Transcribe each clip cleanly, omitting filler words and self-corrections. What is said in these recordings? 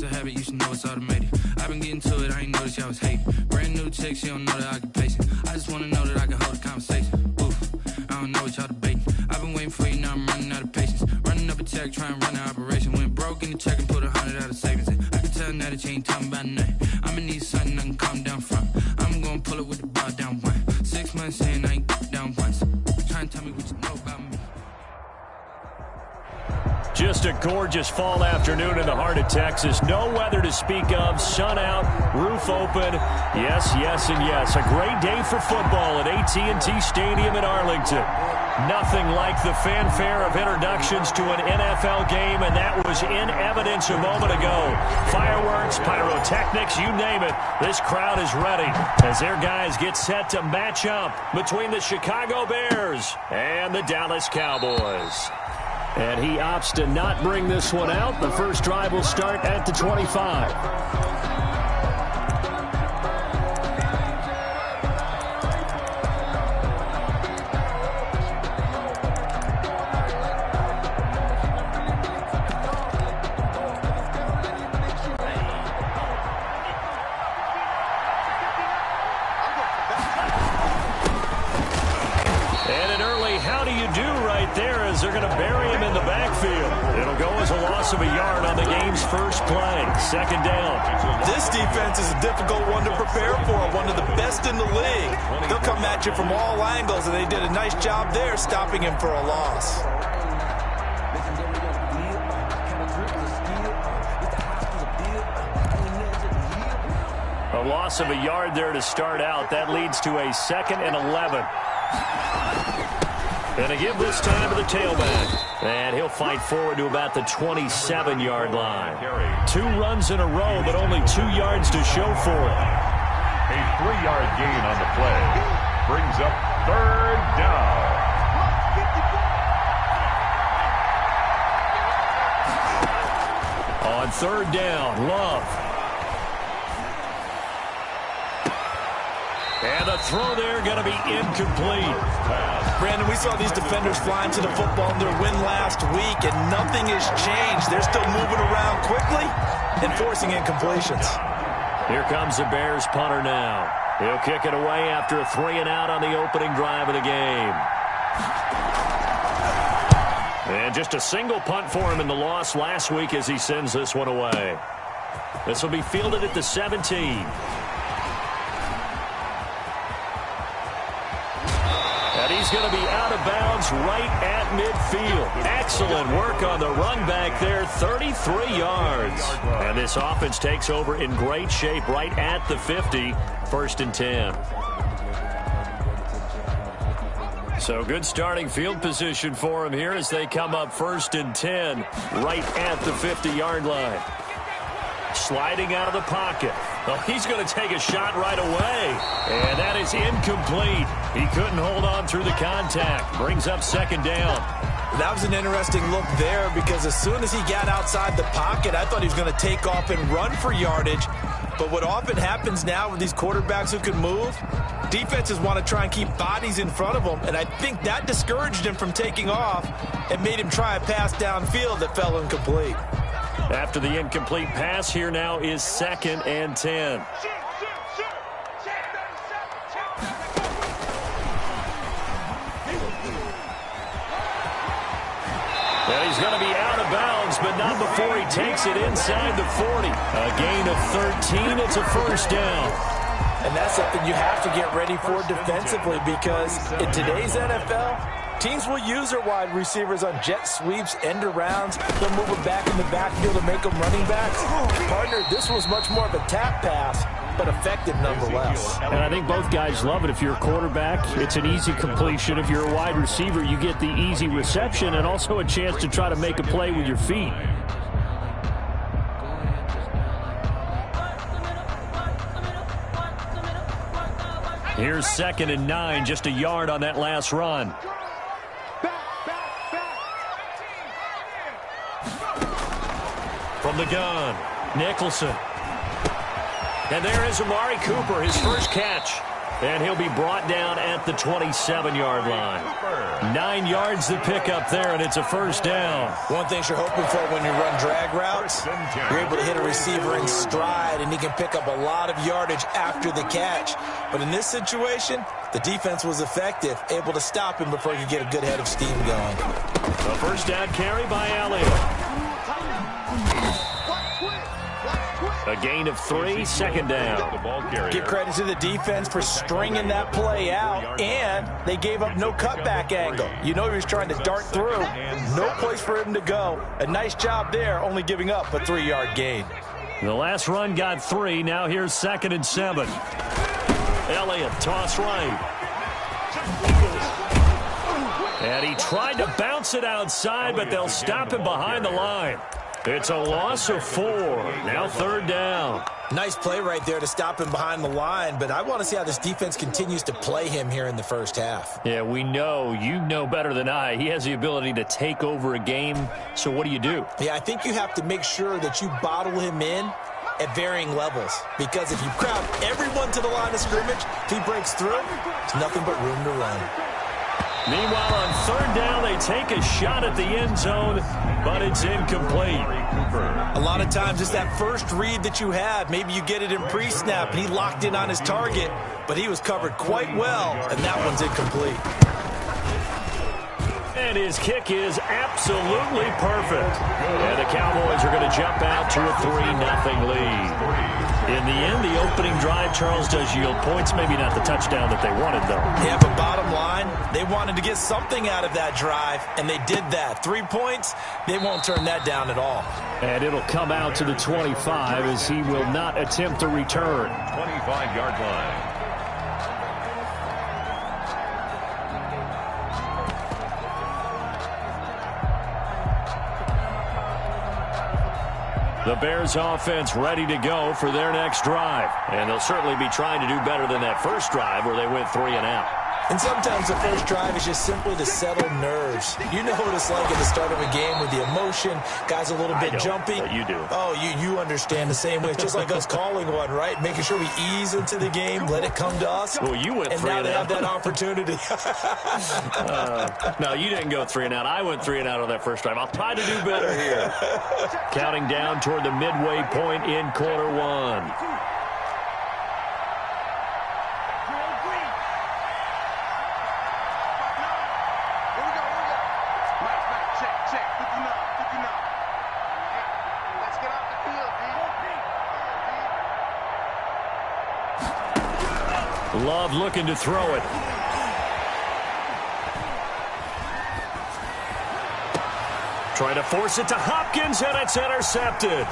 a habit, you should know it's automated. I've been getting to it, I ain't noticed y'all was hating. Brand new chick, she don't know that I can pace it. I just wanna know that I can hold a conversation. Oof, I don't know what y'all debating. I've been waiting for you, now I'm running out of patience. Running up a check, trying to run an operation. Went broke in the check and put 100 out of savings in. I can tell now that you ain't talking about nothing. I'ma need something I can calm down from. I'm gonna pull it with the bar down one. 6 months in, I ain't down once. Trying to tell me what you know about me. Just a gorgeous fall afternoon in the heart of Texas. No weather to speak of. Sun out, roof open. Yes, yes, and yes. A great day for football at AT&T Stadium in Arlington. Nothing like the fanfare of introductions to an NFL game, and that was in evidence a moment ago. Fireworks, pyrotechnics, you name it. This crowd is ready as their guys get set to match up between the Chicago Bears and the Dallas Cowboys. And he opts to not bring this one out. The first drive will start at the 25. They're going to bury him in the backfield. It'll go as a loss of a yard on the game's first play. Second down. This defense is a difficult one to prepare for, one of the best in the league. They'll come at you from all angles, and they did a nice job there stopping him for a loss. A loss of a yard there to start out. That leads to a 2nd and 11. And to give this time to the tailback. And he'll fight forward to about the 27-yard line. 2 runs in a row, but only 2 yards to show for it. A 3-yard gain on the play brings up 3rd down. On 3rd down, Love. And the throw there going to be incomplete. Brandon, we saw these defenders flying to the football in their win last week, and nothing has changed. They're still moving around quickly and forcing incompletions. Here comes the Bears punter now. He'll kick it away after a 3-and-out on the opening drive of the game. And just a single punt for him in the loss last week as he sends this one away. This will be fielded at the 17. And he's going to be out of bounds right at midfield. Excellent work on the run back there, 33 yards. And this offense takes over in great shape right at the 50, 1st and 10. So good starting field position for him here as they come up 1st and 10 right at the 50-yard line. Sliding out of the pocket. Well, he's going to take a shot right away. And that is incomplete. He couldn't hold on through the contact. Brings up 2nd down. That was an interesting look there because as soon as he got outside the pocket, I thought he was going to take off and run for yardage. But what often happens now with these quarterbacks who can move, defenses want to try and keep bodies in front of them. And I think that discouraged him from taking off and made him try a pass downfield that fell incomplete. After the incomplete pass, here now is 2nd and 10. And he's going to be out of bounds, but not before he takes it inside the 40. A gain of 13. It's a 1st down. And that's something you have to get ready for defensively because in today's NFL, teams will use their wide receivers on jet sweeps, end arounds. They'll move them back in the backfield and make them running backs. Partner, this was much more of a tap pass, but effective nonetheless. And I think both guys love it. If you're a quarterback, it's an easy completion. If you're a wide receiver, you get the easy reception and also a chance to try to make a play with your feet. Here's 2nd and 9, just a yard on that last run. From the gun, Nicholson. And there is Amari Cooper, his first catch. And he'll be brought down at the 27-yard line. 9 yards to pick up there, and it's a first down. One thing you're hoping for when you run drag routes, you're able to hit a receiver in stride, and he can pick up a lot of yardage after the catch. But in this situation, the defense was effective, able to stop him before he could get a good head of steam going. A first down carry by Elliott. A gain of 3, second down. Give credit to the defense for stringing that play out, and they gave up no cutback angle. You know he was trying to dart through. No place for him to go. A nice job there, only giving up a 3-yard gain. The last run got 3. Now here's 2nd and 7. Elliott, toss right. And he tried to bounce it outside, but they'll stop him behind the line. It's a loss of 4. Now 3rd down. Nice play right there to stop him behind the line, but I want to see how this defense continues to play him here in the first half. Yeah, we know. You know better than I. He has the ability to take over a game, so what do you do? Yeah, I think you have to make sure that you bottle him in at varying levels, because if you crowd everyone to the line of scrimmage, if he breaks through, there's nothing but room to run. Meanwhile, on 3rd down, they take a shot at the end zone, but it's incomplete. A lot of times it's that first read that you have. Maybe you get it in pre-snap, and he locked in on his target, but he was covered quite well, and that one's incomplete. And his kick is absolutely perfect. And the Cowboys are going to jump out to a 3-0 lead. In the end, the opening drive, Charles, does yield points. Maybe not the touchdown that they wanted, though. Yeah, but bottom line, they wanted to get something out of that drive, and they did that. 3 points, they won't turn that down at all. And it'll come out to the 25 as he will not attempt to return. 25-yard line. The Bears offense ready to go for their next drive. And they'll certainly be trying to do better than that first drive where they went 3 and out. And sometimes the first drive is just simply to settle nerves. You know what it's like at the start of a game with the emotion, guys a little bit jumpy. But you do. Oh, you understand the same way. It's just like us calling one, right? Making sure we ease into the game, let it come to us. Well, you went 3 and out. And now they have out. that opportunity. No, you didn't go 3 and out. I went 3 and out on that first drive. I'll try to do better here. Counting down toward the midway point in quarter 1. Love looking to throw it. Trying to force it to Hopkins, and it's intercepted.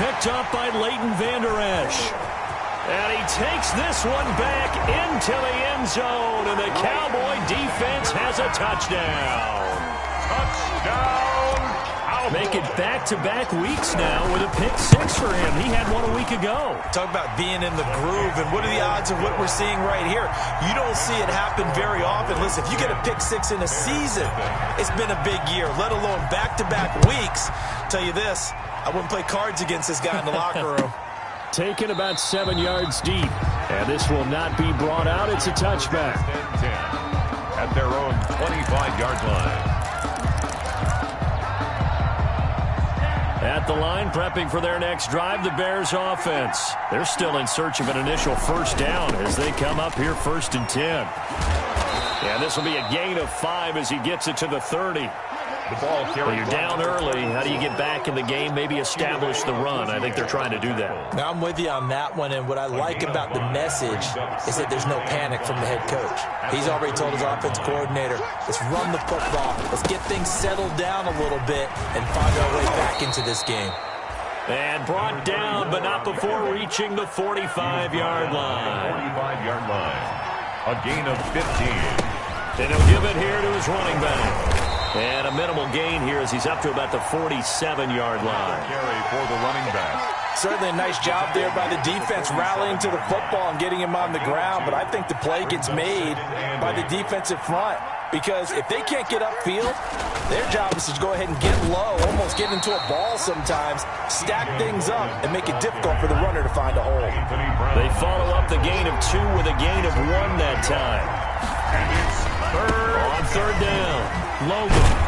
Picked up by Leighton Vander Esch. And he takes this one back into the end zone, and the Cowboy defense has a touchdown. Touchdown! Make it back-to-back weeks now with a pick-6 for him. He had one a week ago. Talk about being in the groove, and what are the odds of what we're seeing right here? You don't see it happen very often. Listen, if you get a pick-6 in a season, it's been a big year, let alone back-to-back weeks. Tell you this, I wouldn't play cards against this guy in the locker room. Taken about 7 yards deep, and this will not be brought out. It's a touchback. At their own 25-yard line. At the line, prepping for their next drive, the Bears offense. They're still in search of an initial first down as they come up here 1st and 10. And this will be a gain of 5 as he gets it to the 30. The ball carried. You're down early. How do you get back in the game? Maybe establish the run. I think they're trying to do that. Now, I'm with you on that one, and what I like about the message is that there's no panic from the head coach. He's already told his offense coordinator, let's run the football. Let's get things settled down a little bit and find our way back into this game. And brought down, but not before reaching the 45-yard line. 45-yard line. A gain of 15. And he'll give it here to his running back. And a minimal gain here as he's up to about the 47-yard line. Carry for the running back. Certainly a nice job there by the defense rallying to the football and getting him on the ground, but I think the play gets made by the defensive front. because if they can't get upfield, their job is to go ahead and get low, almost get into a ball sometimes, stack things up, and make it difficult for the runner to find a hole. They follow up the gain of 2 with a gain of 1 that time. On third down, Logan.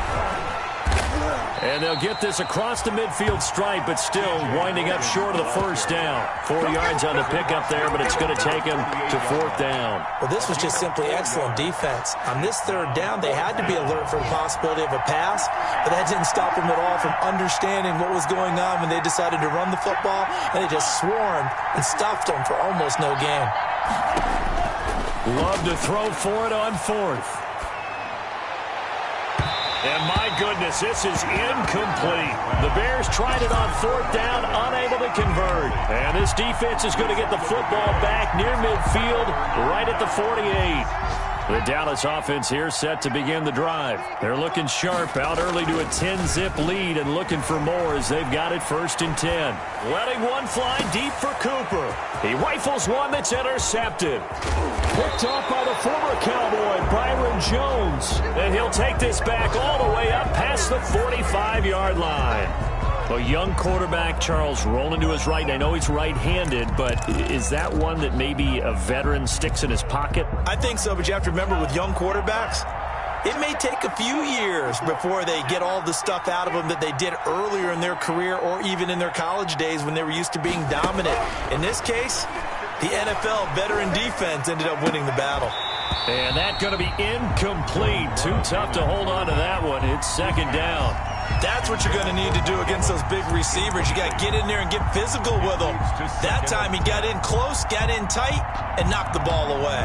And they'll get this across the midfield stripe, but still winding up short of the first down. 4 yards on the pickup there, but it's going to take him to 4th down. Well, this was just simply excellent defense. On this third down, they had to be alert for the possibility of a pass, but that didn't stop them at all from understanding what was going on when they decided to run the football, and they just swarmed and stuffed them for almost no gain. Love to throw for it on 4th. And my goodness, this is incomplete. The Bears tried it on 4th down, unable to convert. And this defense is going to get the football back near midfield, right at the 48. The Dallas offense here set to begin the drive. They're looking sharp, out early to a 10-zip lead and looking for more as they've got it 1st and 10. Letting one fly deep for Cooper. He rifles one that's intercepted. Picked off by the former Cowboy, Byron Jones. And he'll take this back all the way up past the 45-yard line. A young quarterback, Charles, rolling to his right. I know he's right-handed, but is that one that maybe a veteran sticks in his pocket? I think so, but you have to remember with young quarterbacks, it may take a few years before they get all the stuff out of them that they did earlier in their career or even in their college days when they were used to being dominant. In this case, the NFL veteran defense ended up winning the battle. And that's going to be incomplete. Too tough to hold on to that one. It's 2nd down. That's what you're going to need to do against those big receivers. You got to get in there and get physical with them. That time he got in close, got in tight, and knocked the ball away.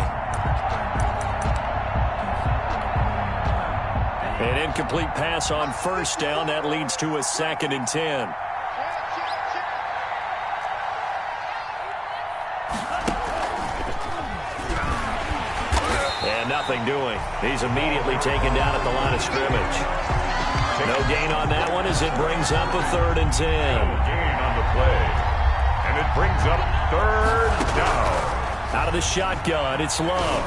An incomplete pass on 1st down. That leads to a 2nd and 10. And nothing doing. He's immediately taken down at the line of scrimmage. No gain on that one as it brings up a 3rd and 10. No gain on the play. And it brings up 3rd down. Out of the shotgun, it's Love.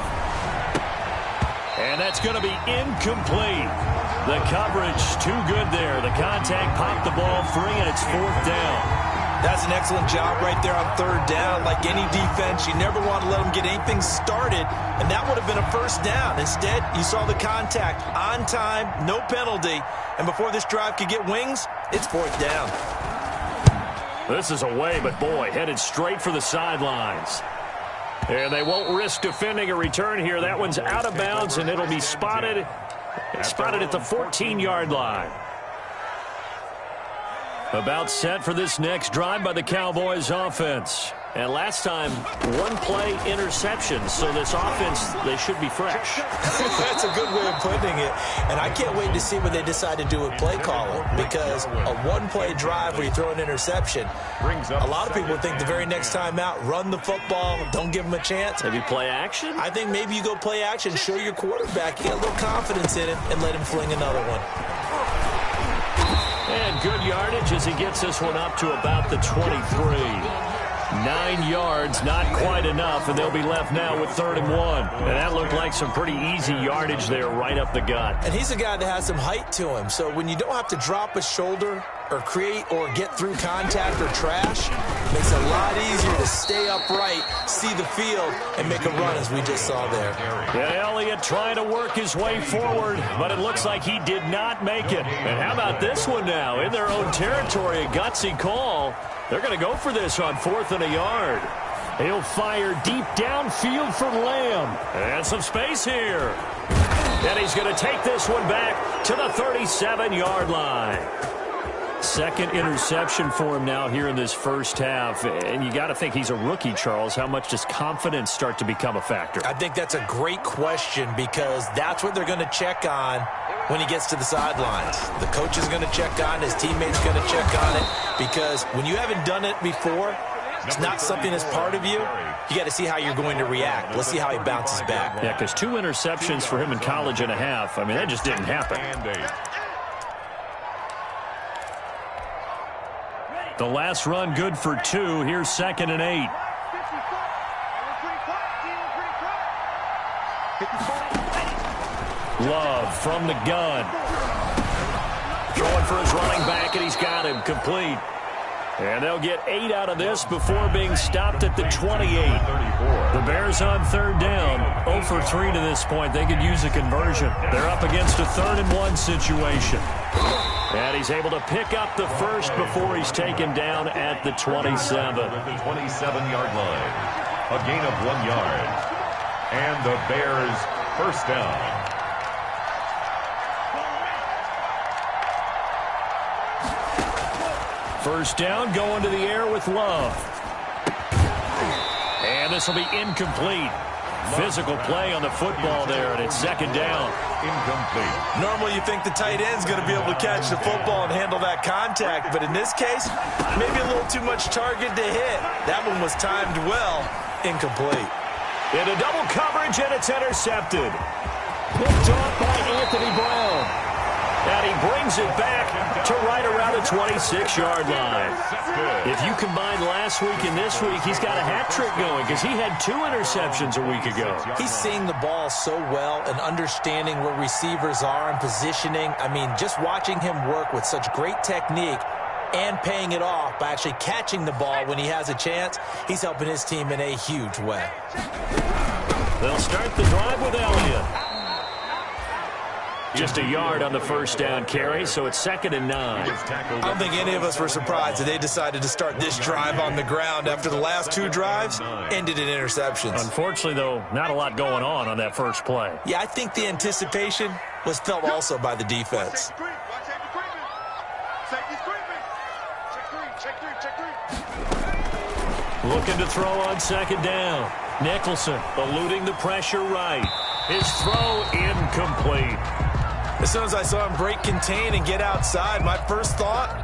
And that's going to be incomplete. The coverage too good there. The contact popped the ball free, and it's 4th down. That's an excellent job right there on 3rd down. Like any defense, you never want to let them get anything started, and that would have been a 1st down. Instead, you saw the contact on time, no penalty, and before this drive could get wings, it's 4th down. This is away, but boy, headed straight for the sidelines. And they won't risk defending a return here. That one's out of bounds, and it'll be spotted at the 14-yard line. About set for this next drive by the Cowboys offense. And last time, 1-play interception. So this offense, they should be fresh. That's a good way of putting it. And I can't wait to see what they decide to do with play calling. Because a 1-play drive where you throw an interception, a lot of people think the very next time out, run the football, don't give them a chance. Maybe play action? I think maybe you go play action, show your quarterback, you get a little confidence in him, and let him fling another one. And good yardage as he gets this one up to about the 23. 9 yards, not quite enough, and they'll be left now with 3rd and 1. And that looked like some pretty easy yardage there right up the gut. And he's a guy that has some height to him, so when you don't have to drop a shoulder or create or get through contact or trash, it makes it a lot easier to stay upright, see the field, and make a run as we just saw there. Yeah, Elliott trying to work his way forward, but it looks like he did not make it. And how about this one now? In their own territory, a gutsy call. They're going to go for this on 4th and a yard. He'll fire deep downfield for Lamb. And some space here. And he's going to take this one back to the 37-yard line. 2nd interception for him now here in this first half. And you got to think he's a rookie, Charles. How much does confidence start to become a factor? I think that's a great question because that's what they're going to check on when he gets to the sidelines. The coach is going to check on it. His teammates going to check on it because when you haven't done it before, it's not something that's part of you. You got to see how you're going to react. Let's see how he bounces back. Yeah, because 2 interceptions for him in college and a half. I mean, that just didn't happen. The last run good for 2. Here's 2nd and 8. Love from the gun. Throwing for his running back, and he's got him complete. And they'll get 8 out of this before being stopped at the 28. The Bears on third down. 0 for 3 to this point. They could use a conversion. They're up against a 3rd-and-1 situation. And he's able to pick up the first before he's taken down at the 27. At the 27-yard line. A gain of 1 yard. And the Bears first down. First down, going to the air with Love. And this will be incomplete. Physical play on the football there, and it's 2nd down. Incomplete. Normally you think the tight end's going to be able to catch the football and handle that contact, but in this case, maybe a little too much target to hit. That one was timed well. Incomplete. Into double coverage, and it's intercepted. Picked off by Anthony Brown. And he brings it back to right around the 26-yard line. If you combine last week and this week, he's got a hat trick going because he had 2 interceptions a week ago. He's seeing the ball so well and understanding where receivers are and positioning. I mean, just watching him work with such great technique and paying it off by actually catching the ball when he has a chance, he's helping his team in a huge way. They'll start the drive with Elliott. Just a yard on the first down carry, so it's 2nd and 9. I don't think any of us were surprised that they decided to start this drive on the ground after the last 2 drives ended in interceptions. Unfortunately, though, not a lot going on that first play. Yeah, I think the anticipation was felt also by the defense. Looking to throw on 2nd down. Nicholson eluding the pressure right. His throw incomplete. As soon as I saw him break contain and get outside, my first thought,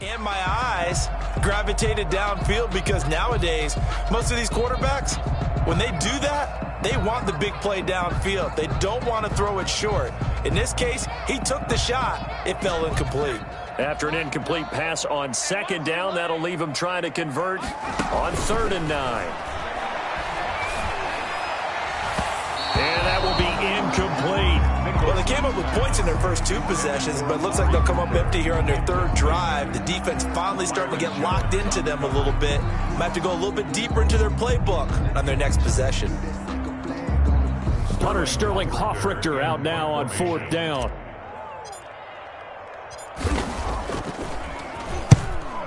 and my eyes gravitated downfield because nowadays, most of these quarterbacks, when they do that, they want the big play downfield. They don't want to throw it short. In this case, he took the shot. It fell incomplete. After an incomplete pass on 2nd down, that'll leave him trying to convert on 3rd and 9. And that will be incomplete. Well, they came up with points in their first 2 possessions, but it looks like they'll come up empty here on their 3rd drive. The defense finally starting to get locked into them a little bit. Might have to go a little bit deeper into their playbook on their next possession. Punter Sterling Hoffrichter out now on 4th down.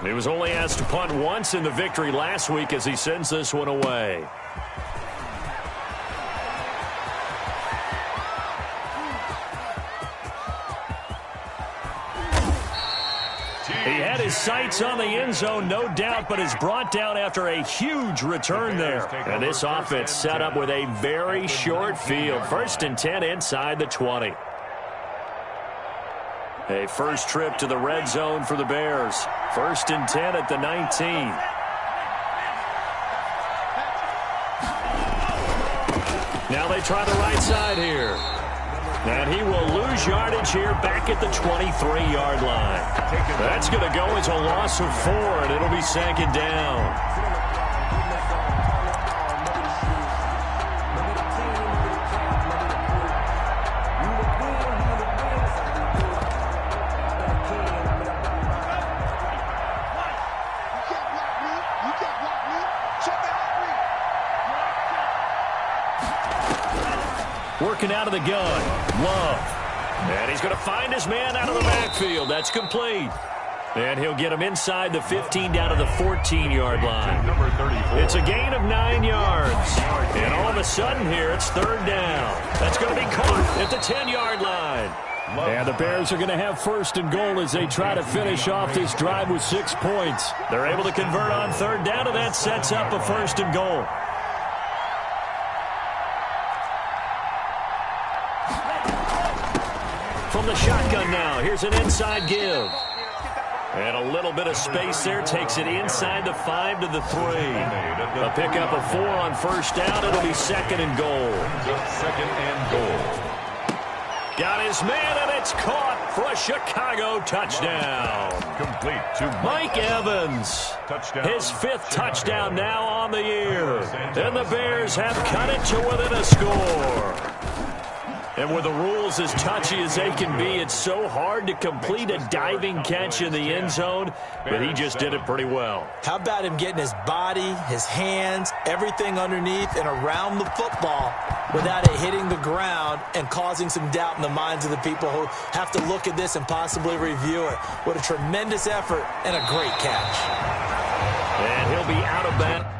He was only asked to punt once in the victory last week as he sends this one away. He had his sights on the end zone, no doubt, but is brought down after a huge return there. And this offense set up with a very short field. 1st and 10 inside the 20. A first trip to the red zone for the Bears. 1st and 10 at the 19. Now they try the right side here. And he will lose yardage here back at the 23-yard line. That's going to go as a loss of 4, and it'll be 2nd down. Working out of the gun, Love. And he's going to find his man out of the backfield. That's complete. And he'll get him inside the 15 down to the 14-yard line. Number 34. It's a gain of 9 yards. And all of a sudden here, it's third down. That's going to be caught at the 10-yard line. And the Bears are going to have first and goal as they try to finish off this drive with 6 points. They're able to convert on third down, and that sets up a first and goal. From the shotgun now, here's an inside give. And a little bit of space there takes it inside the 5 to the 3. A pickup of 4 on first down. It'll be second and goal. Second and goal. Got his man, and it's caught for a Chicago touchdown. Complete to Mike Evans. Touchdown. His 5th touchdown now on the year. And the Bears have cut it to within a score. And with the rules as touchy as they can be, it's so hard to complete a diving catch in the end zone, but he just did it pretty well. How about him getting his body, his hands, everything underneath and around the football without it hitting the ground and causing some doubt in the minds of the people who have to look at this and possibly review it. What a tremendous effort and a great catch. And he'll be out of that.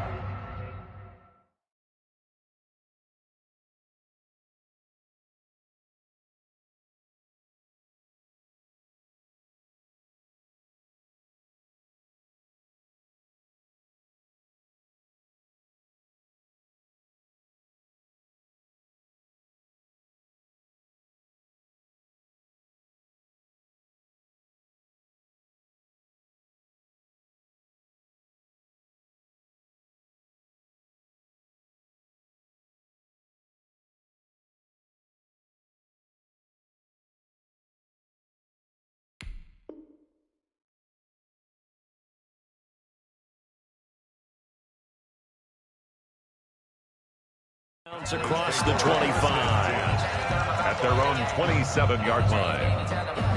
Across the 25. At their own 27-yard line.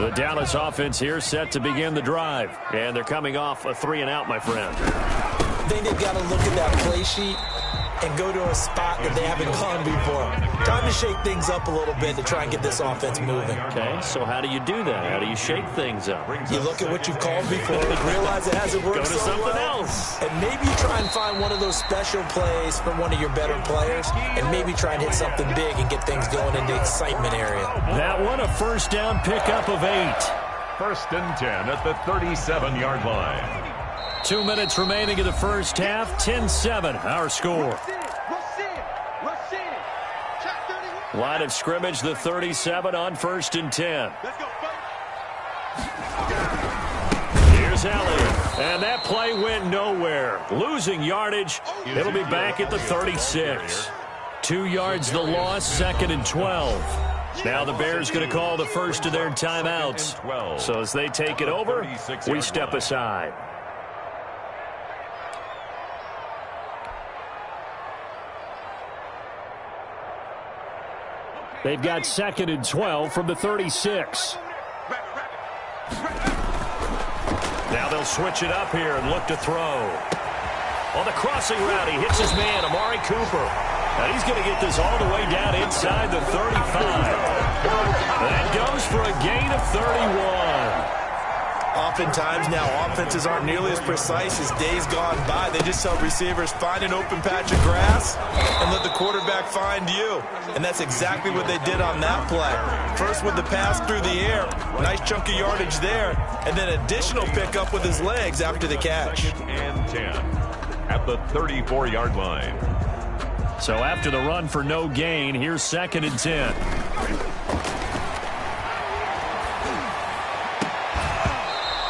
The Dallas offense here set to begin the drive. And they're coming off a 3-and-out, my friend. I think they've got to look at that play sheet and go to a spot that they haven't gone before. Time to shake things up a little bit to try and get this offense moving. Okay, so how do you do that? How do you shake things up? You look at what you've called before, realize it hasn't worked Go to so something well, else. and maybe you try and find one of those special plays from one of your better players, and maybe try and hit something big and get things going in the excitement area. That one, a first down pickup of 8. First and 10 at the 37-yard line. 2 minutes remaining in the first half. 10-7, our score. Line of scrimmage, the 37 on first and 10. Here's Elliott. And that play went nowhere. Losing yardage. It'll be back at the 36. 2 yards the loss, second and 12. Now the Bears going to call the first of their timeouts. So as they take it over, we step aside. They've got second and 12 from the 36. Now they'll switch it up here and look to throw. On the crossing route, he hits his man, Amari Cooper. And he's going to get this all the way down inside the 35. That goes for a gain of 31. Oftentimes now offenses aren't nearly as precise as days gone by. They just help receivers find an open patch of grass and let the quarterback find you. And that's exactly what they did on that play. First with the pass through the air, nice chunk of yardage there, and then additional pickup with his legs after the catch. Second and 10 at the 34-yard line. So after the run for no gain, here's second and 10.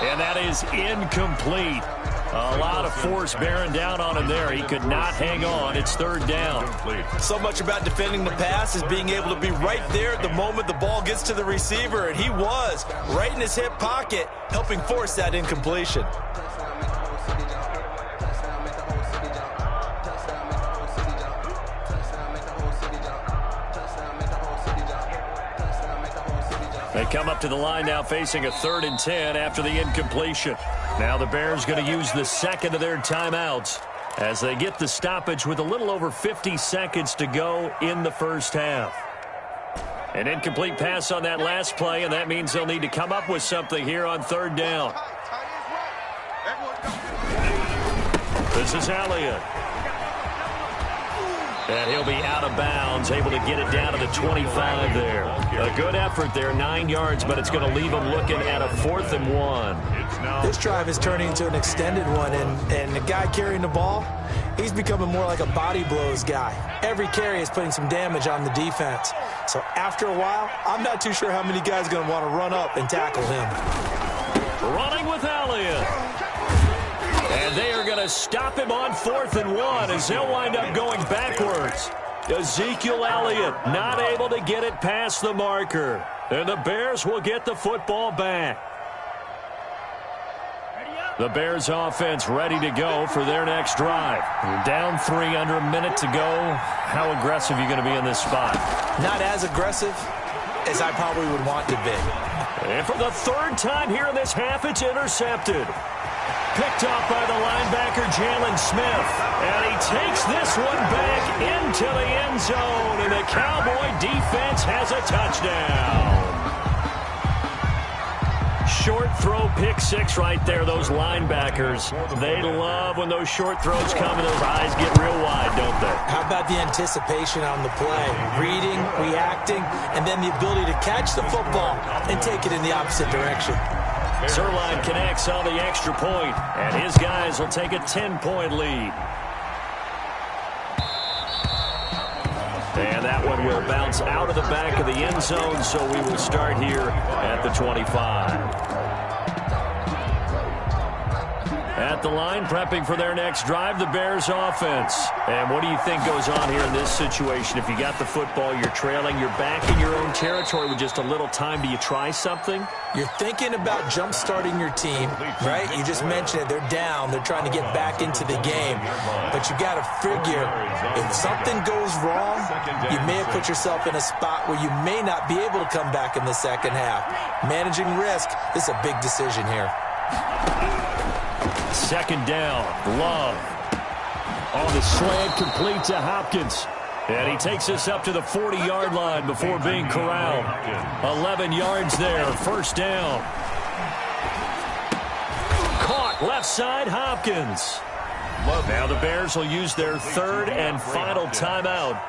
And that is incomplete. A lot of force bearing down on him there. He could not hang on. It's third down. So much about defending the pass is being able to be right there at the moment the ball gets to the receiver, and he was right in his hip pocket, helping force that incompletion. They come up to the line now facing a 3rd and 10 after the incompletion. Now the Bears going to use the second of their timeouts as they get the stoppage with a little over 50 seconds to go in the first half. An incomplete pass on that last play, and that means they'll need to come up with something here on 3rd down. This is Elliott. And he'll be out of bounds, able to get it down to the 25 there. A good effort there, 9 yards, but it's going to leave them looking at a 4th and 1. This drive is turning into an extended one, and the guy carrying the ball, he's becoming more like a body blows guy. Every carry is putting some damage on the defense. So after a while, I'm not too sure how many guys are going to want to run up and tackle him. Running with Elliott. And they are going to stop him on 4th and 1 as they'll wind up going backwards. Ezekiel Elliott not able to get it past the marker. And the Bears will get the football back. The Bears offense ready to go for their next drive. Down 3 under a minute to go. How aggressive are you going to be in this spot? Not as aggressive as I probably would want to be. And for the 3rd time here in this half, it's intercepted. Picked off by the linebacker, Jalen Smith. And he takes this one back into the end zone. And the Cowboy defense has a touchdown. Short throw, pick 6 right there. Those linebackers, they love when those short throws come and those eyes get real wide, don't they? How about the anticipation on the play? Reading, reacting, and then the ability to catch the football and take it in the opposite direction. Zerline connects on the extra point, and his guys will take a 10-point lead. And that one will bounce out of the back of the end zone, so we will start here at the 25. At the line, prepping for their next drive, the Bears offense. And what do you think goes on here in this situation? If you got the football, you're trailing, you're back in your own territory with just a little time. Do you try something? You're thinking about jump-starting your team, right? You just mentioned it. They're down. They're trying to get back into the game. But you got to figure, if something goes wrong, you may have put yourself in a spot where you may not be able to come back in the second half. Managing risk, this is a big decision here. 2nd down, Love. On the slant, complete to Hopkins. And he takes us up to the 40-yard line before being corralled. 11 yards there, 1st down. Caught left side, Hopkins. Now the Bears will use their 3rd and final timeout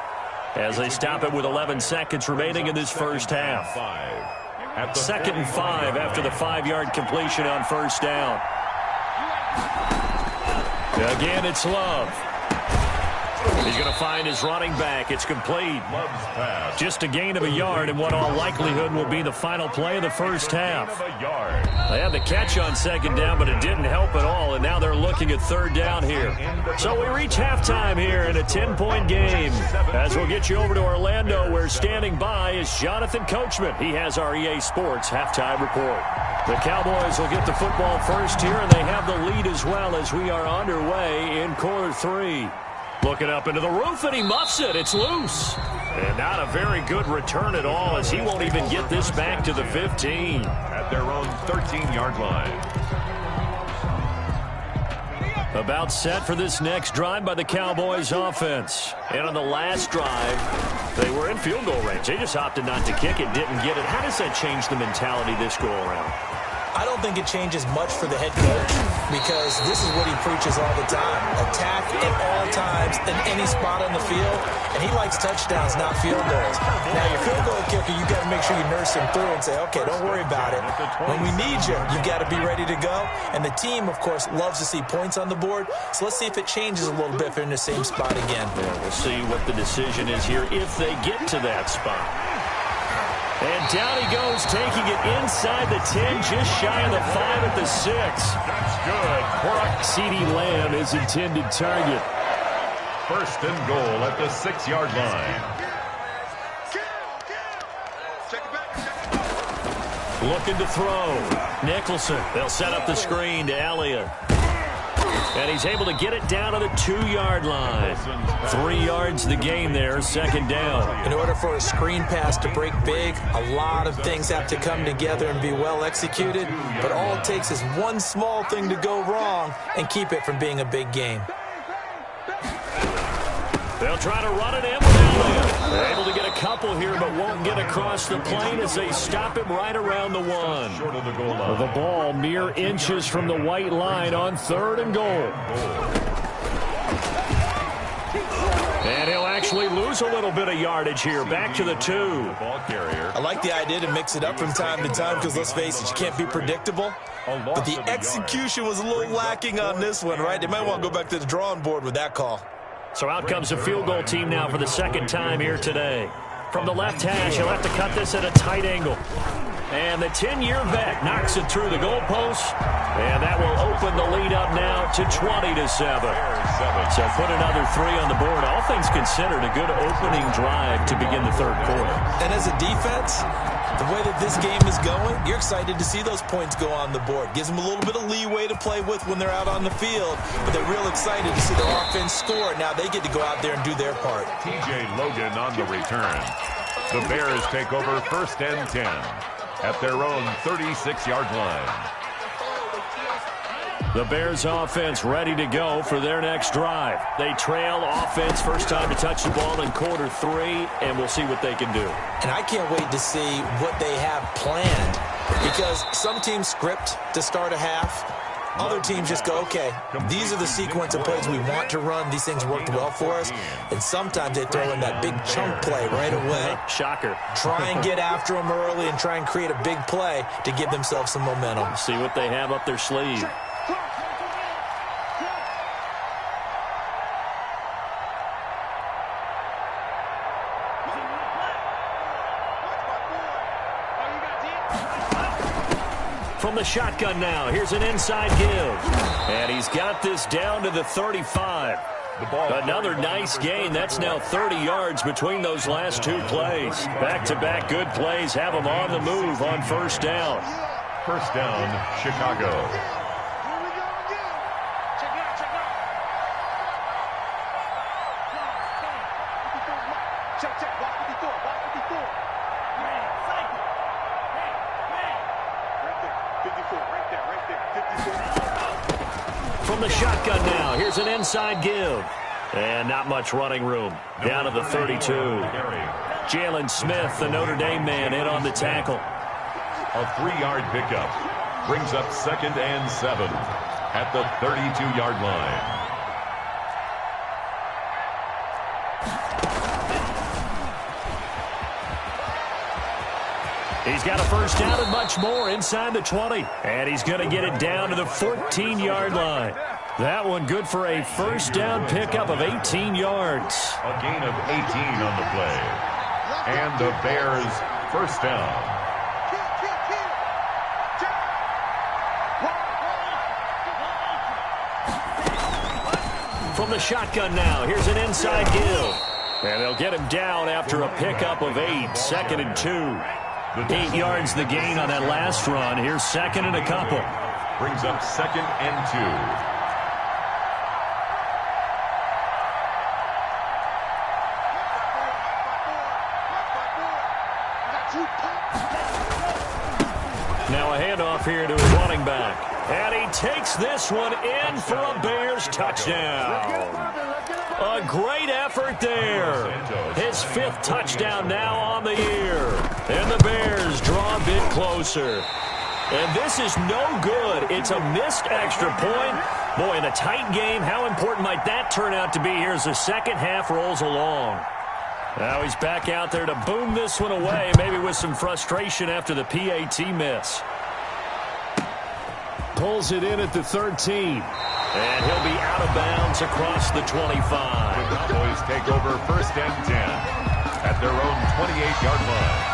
as they stop it with 11 seconds remaining in this first half. 2nd and 5 after the 5-yard completion on 1st down. Again, it's Love. He's going to find his running back. It's complete. Just a gain of a yard in what all likelihood will be the final play of the first half. They had the catch on 2nd down, but it didn't help at all, and now they're looking at 3rd down here. So we reach halftime here in a 10-point game. As we'll get you over to Orlando, where standing by is Jonathan Coachman. He has our EA Sports halftime report. The Cowboys will get the football first here, and they have the lead as well as we are underway in quarter 3. Looking up into the roof, and he muffs it. It's loose. And not a very good return at all, as he won't even get this back to the 15. At their own 13-yard line. About set for this next drive by the Cowboys offense. And on the last drive, they were in field goal range. They just opted not to kick it, didn't get it. How does that change the mentality this go around? I don't think it changes much for the head coach because this is what he preaches all the time. Attack at all times in any spot on the field, and he likes touchdowns, not field goals. Now, your field goal kicker, you got to make sure you nurse him through and say, okay, don't worry about it. When we need you, you've got to be ready to go. And the team, of course, loves to see points on the board, so let's see if it changes a little bit if they're in the same spot again. Yeah, we'll see what the decision is here if they get to that spot. And down he goes, taking it inside the 10, just shy of the 5 at the 6. That's good. CeeDee Lamb is intended target. 1st and goal at the 6-yard line. Looking to throw. Nicholson. They'll set up the screen to Elliott. And he's able to get it down to the 2-yard line. 3 yards the gain there, second down. In order for a screen pass to break big, a lot of things have to come together and be well executed. But all it takes is one small thing to go wrong and keep it from being a big game. They'll try to run it in. They're able to get a couple here, but won't get across the plane as they stop him right around the 1. Short of the goal line. The ball mere inches from the white line on 3rd and goal. And he'll actually lose a little bit of yardage here. Back to the 2. I like the idea to mix it up from time to time because, let's face it, you can't be predictable. But the execution was a little lacking on this one, right? They might want to go back to the drawing board with that call. So out comes the field goal team now for the second time here today. From the left hash, he'll have to cut this at a tight angle. And the 10-year vet knocks it through the goalpost. And that will open the lead up now to 20-7. So put another 3 on the board. All things considered, a good opening drive to begin the 3rd quarter. And as a defense, the way that this game is going, you're excited to see those points go on the board. Gives them a little bit of leeway to play with when they're out on the field. But they're real excited to see their offense score. Now they get to go out there and do their part. TJ Logan on the return. The Bears take over 1st and 10 at their own 36-yard line. The Bears offense ready to go for their next drive. They trail offense, first time to touch the ball in quarter 3, and we'll see what they can do. And I can't wait to see what they have planned, because some teams script to start a half. Other teams just go, okay, these are the sequence of plays we want to run. These things worked well for us. And sometimes they throw in that big chunk play right away. Shocker. Try and get after them early and try and create a big play to give themselves some momentum. See what they have up their sleeve. From the shotgun now, here's an inside give. And he's got this down to the 35. Another nice gain. That's now 30 yards between those last 2 plays. Back-to-back good plays have them on the move on 1st down. 1st down, Chicago. From the shotgun now, here's an inside give. And not much running room. Down to the 32. Jalen Smith, the Notre Dame man, in on the tackle. A 3-yard pickup brings up 2nd and 7 at the 32-yard line. He's got a first down and much more inside the 20. And he's going to get it down to the 14-yard line. That one good for a first down pickup of 18 yards. A gain of 18 on the play. And the Bears first down. From the shotgun now, here's an inside give. And they'll get him down after a pickup of 8, 2nd and 2. 8 yards the gain on that last run. Here's 2nd and a couple. Brings up 2nd and 2. Now a handoff here to his running back. And he takes this one in for a Bears touchdown. A great effort there. His 5th touchdown now on the year. And the Bears draw a bit closer. And this is no good. It's a missed extra point. Boy, in a tight game, how important might that turn out to be here as the second half rolls along? Now he's back out there to boom this one away, maybe with some frustration after the PAT miss. Pulls it in at the 13. And he'll be out of bounds across the 25. The Cowboys take over 1st and 10 at their own 28-yard line.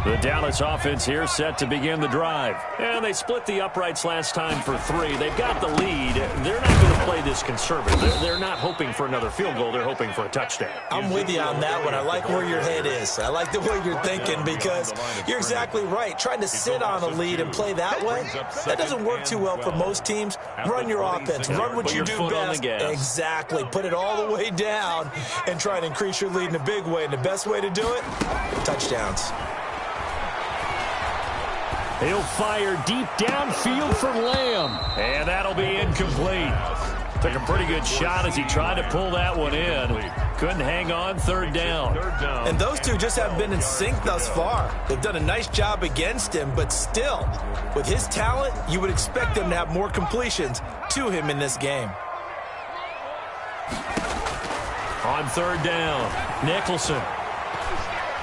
The Dallas offense here set to begin the drive. And they split the uprights last time for 3. They've got the lead. They're not going to play this conservative. They're not hoping for another field goal. They're hoping for a touchdown. I'm with you on that one. I like where your head is. I like the way you're thinking because you're exactly right. Trying to sit on a lead and play that way, that doesn't work too well for most teams. Run your offense. Run what you do best. Exactly. Put it all the way down and try and increase your lead in a big way. And the best way to do it, touchdowns. He'll fire deep downfield for Lamb. And that'll be incomplete. Took a pretty good shot as he tried to pull that one in. Couldn't hang on, third down. And those two just haven't been in sync thus far. They've done a nice job against him, but still, with his talent, you would expect them to have more completions to him in this game. On third down, Nicholson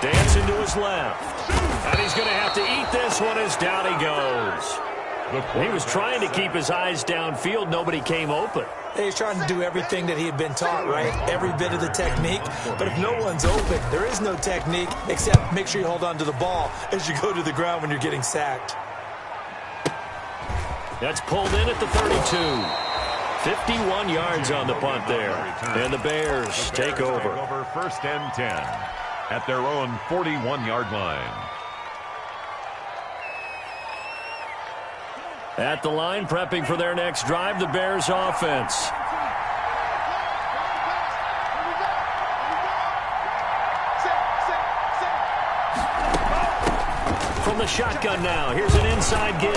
dancing to his left. And he's going to have to eat this one as down he goes. He was trying to keep his eyes downfield. Nobody came open. He's trying to do everything that he had been taught, right? Every bit of the technique. But if no one's open, there is no technique except make sure you hold on to the ball as you go to the ground when you're getting sacked. That's pulled in at the 32. 51 yards on the punt there. And the Bears take over. First and 10 at their own 41-yard line. At the line, prepping for their next drive, the Bears offense. From the shotgun now, here's an inside give.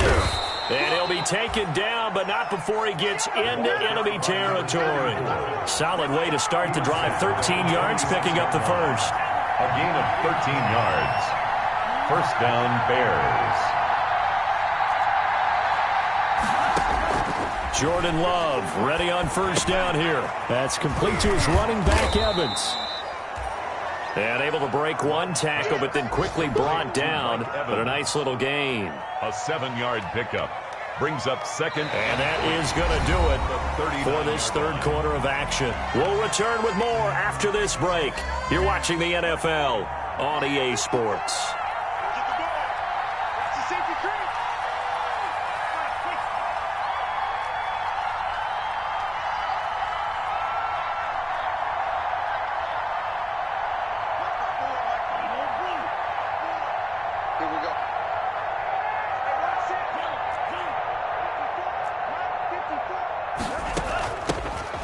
And he'll be taken down, but not before he gets into enemy territory. Solid way to start the drive. 13 yards, picking up the first. A gain of 13 yards. First down, Bears. Jordan Love ready on first down here. That's complete to his running back, Evans. And able to break one tackle, but then quickly brought down. But a nice little gain. A 7-yard pickup. Brings up second. And that is going to do it for this third quarter of action. We'll return with more after this break. You're watching the NFL on EA Sports.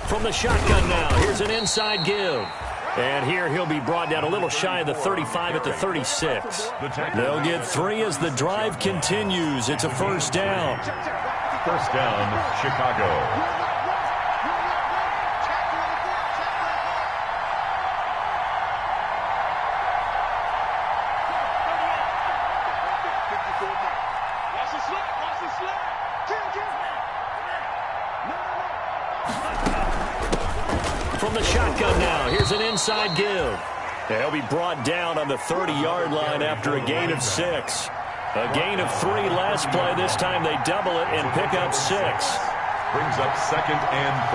From the shotgun now, here's an inside give. And here he'll be brought down a little shy of the 35 at the 36. They'll get 3 as the drive continues. It's a first down. First down, Chicago. From the shotgun now, here's an inside give. They'll be brought down on the 30-yard line after a gain of 6. A gain of 3 last play. This time they double it and pick up 6. Brings up second and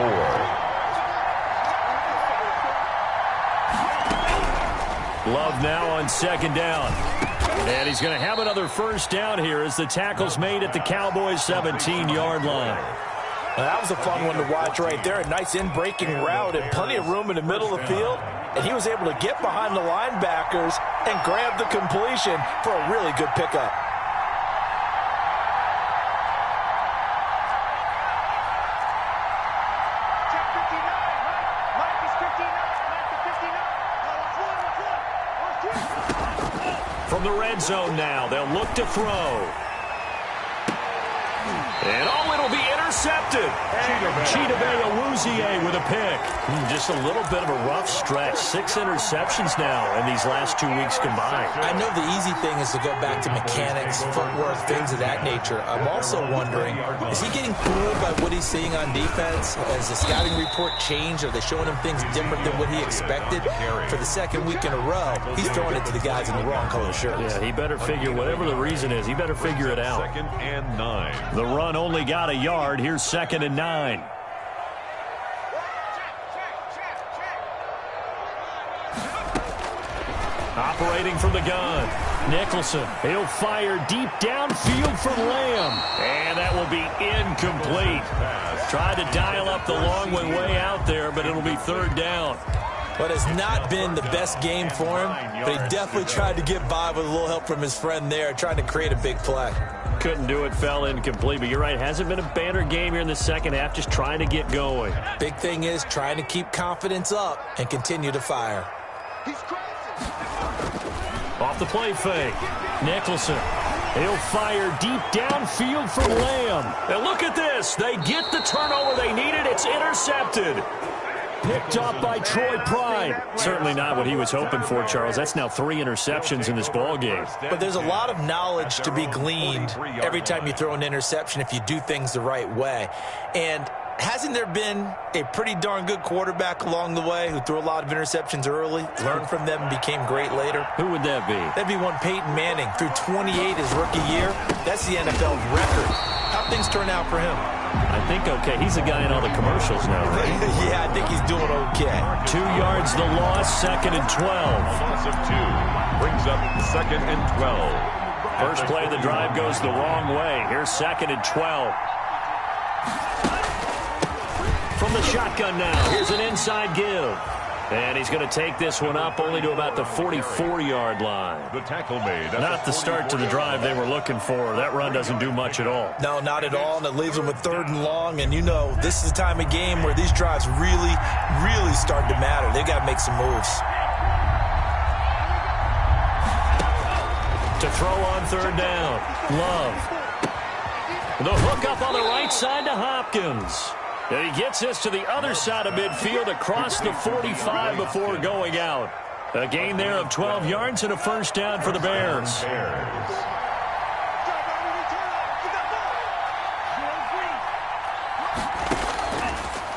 4. Love now on second down. And he's going to have another first down here as the tackle's made at the Cowboys' 17-yard line. Well, that was a fun one to watch right there. A nice in-breaking route and plenty of room in the middle of the field. And he was able to get behind the linebackers and grab the completion for a really good pickup. From the red zone now, they'll look to throw. And it'll be intercepted. Chidobe Awuzie with a pick. Just a little bit of a rough stretch. 6 interceptions now in these last 2 weeks combined. I know the easy thing is to go back to mechanics, footwork, things of that nature. I'm also wondering, is he getting fooled by what he's seeing on defense? Has the scouting report changed? Are they showing him things different than what he expected? For the second week in a row, he's throwing it to the guys in the wrong color shirts. Yeah, he better figure, whatever the reason is, he better figure it out. Second and 9. The run only got a yard. Here's second and 9. Operating from the gun, Nicholson. He'll fire deep downfield for Lamb. And that will be incomplete. Tried to dial up the long way out there, but it'll be third down. But it's not been the best game for him, but he definitely tried to get by with a little help from his friend there, trying to create a big play. Couldn't do it, fell incomplete. But you're right, hasn't been a banner game here in the second half, just trying to get going. Big thing is trying to keep confidence up and continue to fire. Off the play fake, Nicholson. He'll fire deep downfield for Lamb. And look at this. They get the turnover they needed. It's intercepted. Picked up by Troy Pride. Certainly not what he was hoping for, Charles. That's now 3 interceptions in this ball game. But there's a lot of knowledge to be gleaned every time you throw an interception if you do things the right way. And hasn't there been a pretty darn good quarterback along the way who threw a lot of interceptions early, learned from them, and became great later? Who would that be? That'd be one Peyton Manning. Threw 28 his rookie year. That's the NFL record. How'd things turn out for him? I think okay. He's the guy in all the commercials now, right? Yeah, I think he's doing okay. 2 yards the loss, 2nd and 12. Loss of 2 brings up 2nd and 12. First play of the drive goes the wrong way. Here's 2nd and 12. From the shotgun now, here's an inside give. And he's going to take this one up only to about the 44-yard line. The tackle made. Not the start to the drive they were looking for. That run doesn't do much at all. No, not at all, and it leaves them with 3rd and long. And you know, this is the time of game where these drives really, really start to matter. They got to make some moves. To throw on 3rd down, Love. The hook up on the right side to Hopkins. And he gets this to the other side of midfield across the 45 before going out. A gain there of 12 yards and a first down for the Bears.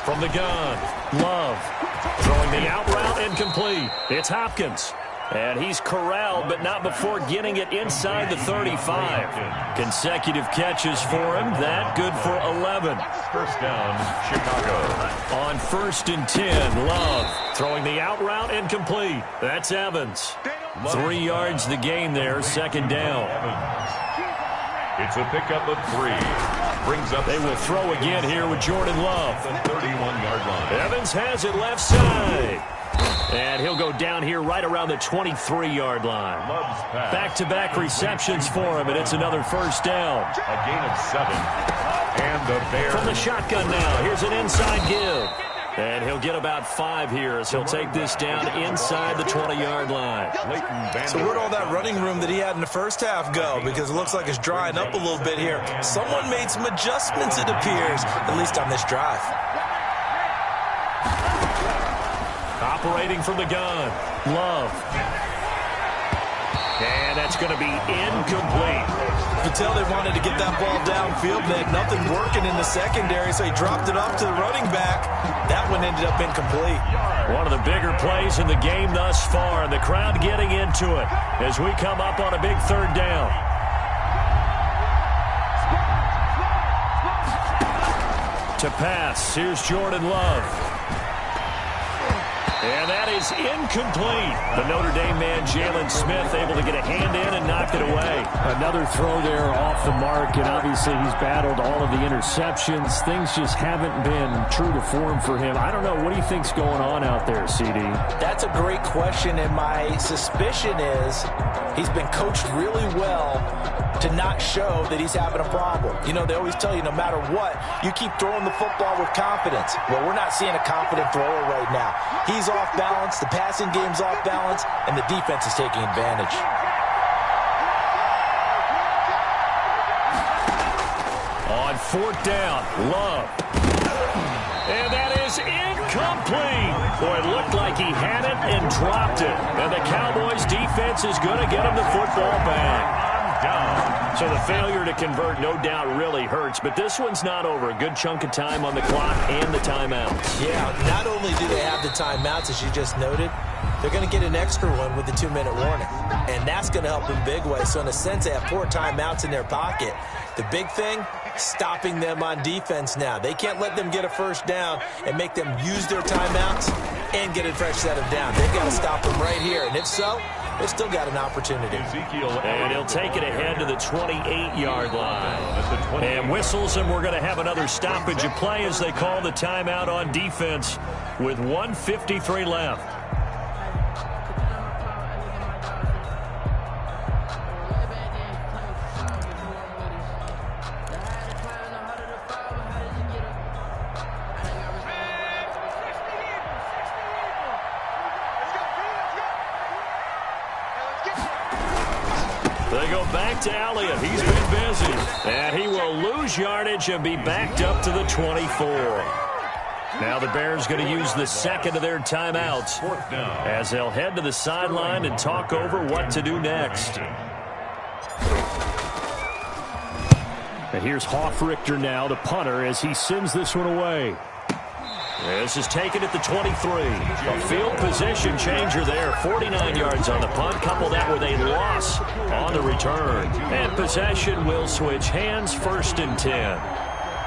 From the gun, Love. Throwing the out route incomplete. It's Hopkins. And he's corralled, but not before getting it inside the 35. Consecutive catches for him. That good for 11. First down, Chicago. On 1st and 10, Love throwing the out route incomplete. That's Evans. 3 yards the gain there, 2nd down. It's a pickup of 3. Brings up. They will throw again here with Jordan Love. The 31-yard line. Evans has it left side. And he'll go down here right around the 23-yard line. Back-to-back receptions for him, and it's another first down. A gain of 7. And the Bears. From the shotgun now, here's an inside give. And he'll get about 5 here as he'll take this down inside the 20-yard line. So where'd all that running room that he had in the first half go? Because it looks like it's drying up a little bit here. Someone made some adjustments, it appears, at least on this drive. Operating from the gun, Love. And that's going to be incomplete. You could tell they wanted to get that ball downfield. They had nothing working in the secondary, so he dropped it off to the running back. That one ended up incomplete. One of the bigger plays in the game thus far, and the crowd getting into it as we come up on a big 3rd down. To pass, here's Jordan Love. And that is incomplete. The Notre Dame man, Jalen Smith, able to get a hand in and knocked it away. Another throw there off the mark, and obviously he's battled all of the interceptions. Things just haven't been true to form for him. I don't know. What do you think's going on out there, CD? That's a great question, and my suspicion is he's been coached really well to not show that he's having a problem. You know, they always tell you no matter what, you keep throwing the football with confidence. Well, we're not seeing a confident thrower right now. He's off balance, the passing game's off balance, and the defense is taking advantage. On 4th down, Love. And that is incomplete. Boy, it looked like he had it and dropped it. And the Cowboys defense is going to get him the football back. So the failure to convert, no doubt, really hurts. But this one's not over. A good chunk of time on the clock and the timeouts. Yeah, not only do they have the timeouts, as you just noted, they're going to get an extra one with the 2-minute warning. And that's going to help in big ways. So in a sense, they have 4 timeouts in their pocket. The big thing, stopping them on defense now. They can't let them get a first down and make them use their timeouts and get a fresh set of down. They've got to stop them right here. And if so, they've still got an opportunity. And he'll take it ahead to the 28-yard line. And whistles, and we're going to have another stoppage of play as they call the timeout on defense with 1:53 left. They go back to Elliott. He's been busy. And he will lose yardage and be backed up to the 24. Now the Bears going to use the second of their timeouts as they'll head to the sideline and talk over what to do next. And here's Hofrichter now, the punter, as he sends this one away. This is taken at the 23. A field position changer there. 49 yards on the punt. Couple that with a loss on the return. And possession will switch hands, 1st and 10.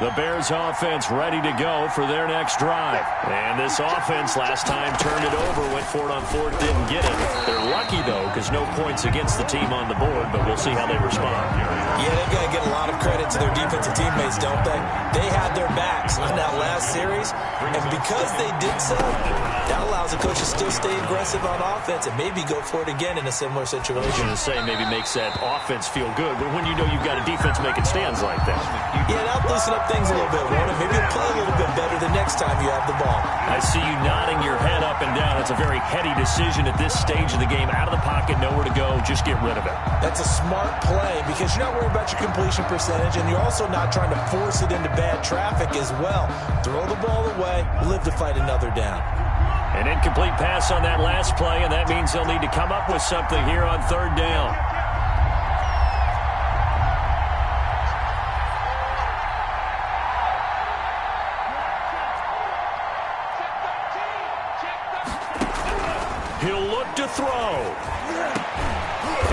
The Bears offense ready to go for their next drive. And this offense last time turned it over, went for it on 4th, didn't get it. They're lucky, though, because no points against the team on the board, but we'll see how they respond. Yeah, they've got to get a lot of credit to their defensive teammates, don't they? They had their backs on that last series, and because they did so, that allows the coach to still stay aggressive on offense and maybe go for it again in a similar situation. I was going to say maybe makes that offense feel good, but when you know you've got a defense making stands like that. Yeah, that'll loosen up things a little bit, won't it? Maybe you'll play a little bit better the next time you have the ball. I see you nodding your head up and down. It's a very heady decision at this stage of the game. Out of the pocket, nowhere to go. Just get rid of it. That's a smart play because you're not worried about your completion percentage, and you're also not trying to force it into bad traffic as well. Throw the ball away, live to fight another down. An incomplete pass on that last play, and that means they'll need to come up with something here on 3rd down. He'll look to throw.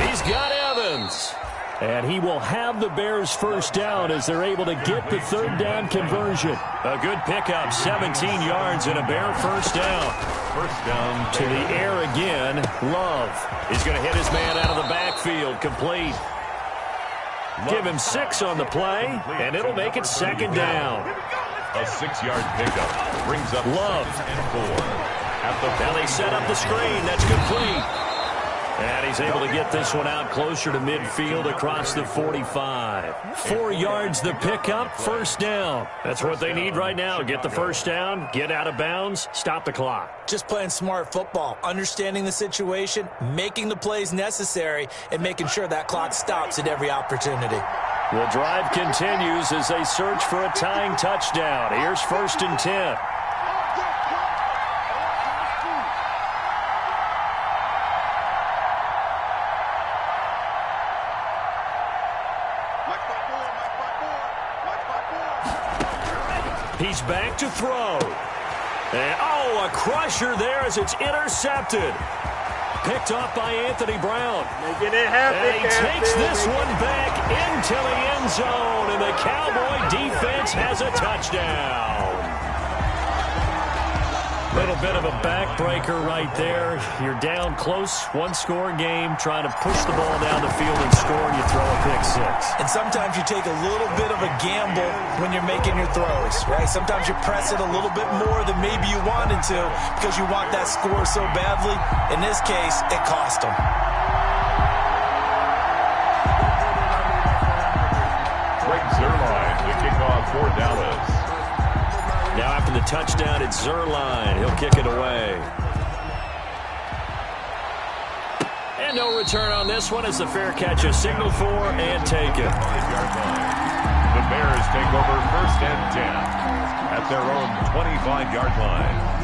He's got Evans. And he will have the Bears 1st down as they're able to get the 3rd down conversion. A good pickup, 17 yards and a Bear 1st down. 1st down to the air again. Love is going to hit his man out of the backfield. Complete. Give him 6 on the play, and it'll make it 2nd down. A 6-yard pickup brings up Love. 2nd and 4. Now they set up the screen. That's complete. And he's able to get this one out closer to midfield across the 45. 4 yards the pickup, 1st down. That's what they need right now. Get the 1st down, get out of bounds, stop the clock. Just playing smart football, understanding the situation, making the plays necessary, and making sure that clock stops at every opportunity. The drive continues as they search for a tying touchdown. Here's 1st and 10. He's back to throw. And, a crusher there as it's intercepted. Picked off by Anthony Brown. Making it happen. And he takes this one back into the end zone, and the Cowboy defense has a touchdown. Little bit of a backbreaker right there. You're down close, 1-score game, trying to push the ball down the field and score, and you throw a pick 6. And sometimes you take a little bit of a gamble when you're making your throws, right? Sometimes you press it a little bit more than maybe you wanted to because you want that score so badly. In this case, it cost them. Greg Zuerlein to kick off for Dallas. Now after the touchdown, it's Zuerlein. He'll kick it away. And no return on this one as the fair catch is signaled for and taken. The Bears take over 1st and 10 at their own 25-yard line.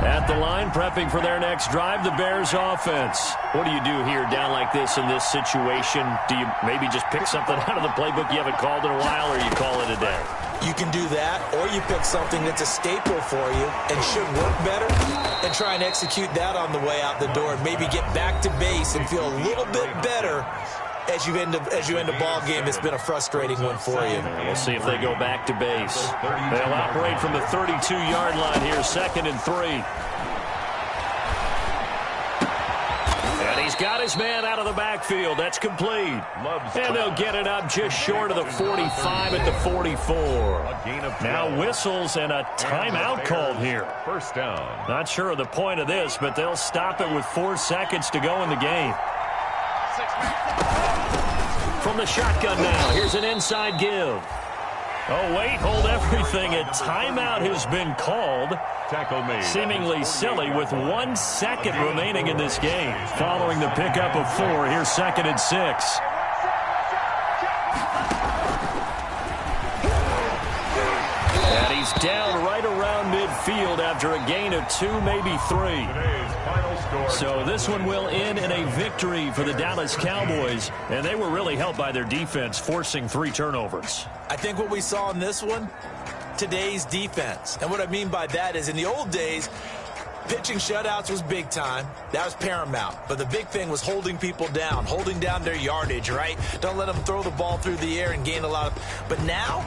At the line, prepping for their next drive, the Bears offense. What do you do here down like this in this situation? Do you maybe just pick something out of the playbook you haven't called in a while, or you call it a day? You can do that, or you pick something that's a staple for you and should work better and try and execute that on the way out the door. Maybe get back to base and feel a little bit better as you end a ball game that's been a frustrating one for you. We'll see if they go back to base. They'll operate from the 32-yard line here, 2nd and 3. got his man out of the backfield. That's complete. And they'll get it up just short of the 45 at the 44. Now whistles and a timeout called here. First down. Not sure of the point of this, but they'll stop it with 4 seconds to go in the game. From the shotgun now, here's an inside give. Oh, wait, hold everything. A timeout has been called. Tackle made. Seemingly silly with 1 second remaining in this game. Following the pickup of 4, here's 2nd and 6. And he's down right around midfield after a gain of 2, maybe 3. So this one will end in a victory for the Dallas Cowboys, and they were really helped by their defense, forcing 3 turnovers. I think what we saw in this one, today's defense. And what I mean by that is in the old days, pitching shutouts was big time. That was paramount. But the big thing was holding people down, holding down their yardage, right? Don't let them throw the ball through the air and gain a lot of... But now,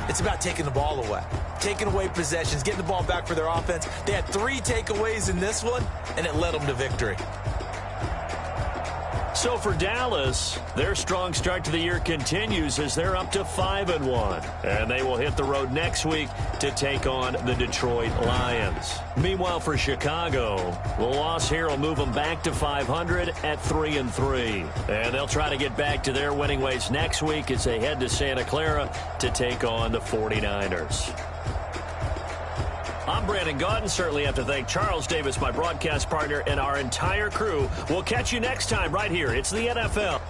it's about taking the ball away. Taking away possessions, getting the ball back for their offense. They had 3 takeaways in this one, and it led them to victory. So for Dallas, their strong start to the year continues as they're up to 5-1. And they will hit the road next week to take on the Detroit Lions. Meanwhile, for Chicago, the loss here will move them back to 500 at 3-3. And they'll try to get back to their winning ways next week as they head to Santa Clara to take on the 49ers. I'm Brandon Gaudin. Certainly have to thank Charles Davis, my broadcast partner, and our entire crew. We'll catch you next time right here. It's the NFL.